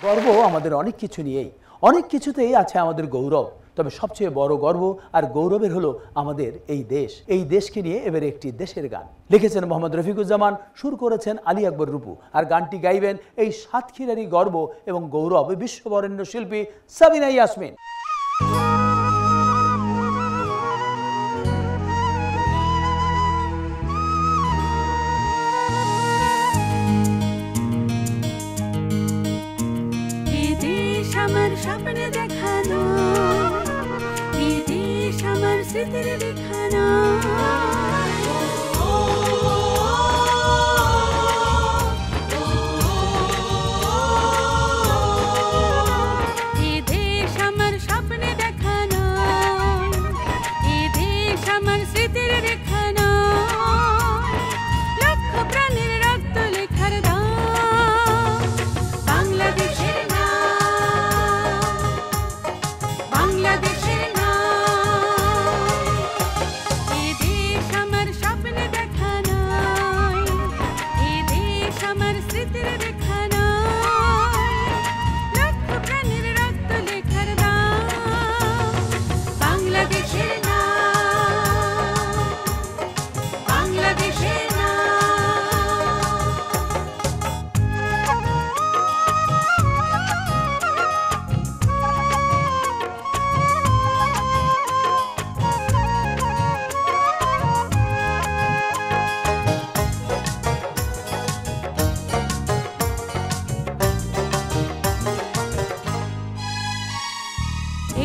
গর্ব আমাদের অনেক কিছু নিয়েই, অনেক কিছুতেই আছে আমাদের গৌরব। তবে সবচেয়ে বড় গর্ব আর গৌরবের হলো আমাদের এই দেশ। এই দেশকে নিয়ে এবারে একটি দেশের গান লিখেছেন মোহাম্মদ রফিকুজ্জামান, সুর করেছেন আলী আকবর রূপু, আর গানটি গাইবেন এই সাতক্ষীরারই গর্ব এবং গৌরব বিশ্ববরেণ্য শিল্পী সাবিনা ইয়াসমিন। স্বপ্নে দেখানো এই দেশ আমার স্মৃতির দেখানো এই দেশ আমার স্বপ্নে দেখানো এই দেশ আমার স্মৃতির দেখানো লক্ষ প্রাণের রক্ত লেখার দাম বাংলাদেশের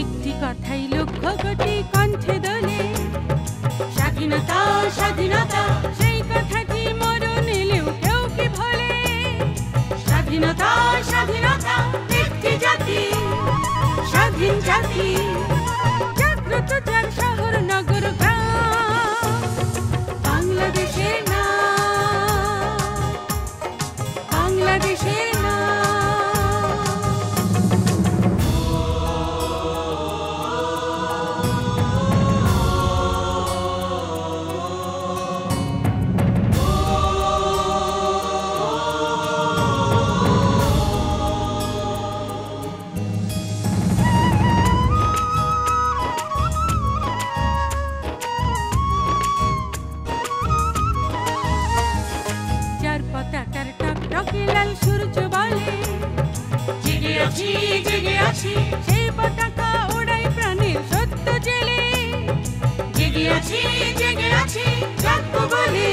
একটি কথাই লক্ষ কোটি কণ্ঠে দোলে স্বাধীনতা স্বাধীনতা সেই কথাটি মরণ এলেও কেউ কি ভোলে স্বাধীনতা স্বাধীনতা একটি জাতি স্বাধীন জাতি জাগ্রত যার শহর নগর গ্রাম বাংলাদেশের নাম বাংলাদেশের পতাকার টকটকে লাল সূর্য বলে জেগে আছি জেগে আছি সেই পতাকা ওড়াই প্রাণের সত্য জেলে জেগে আছি জাগবো বলে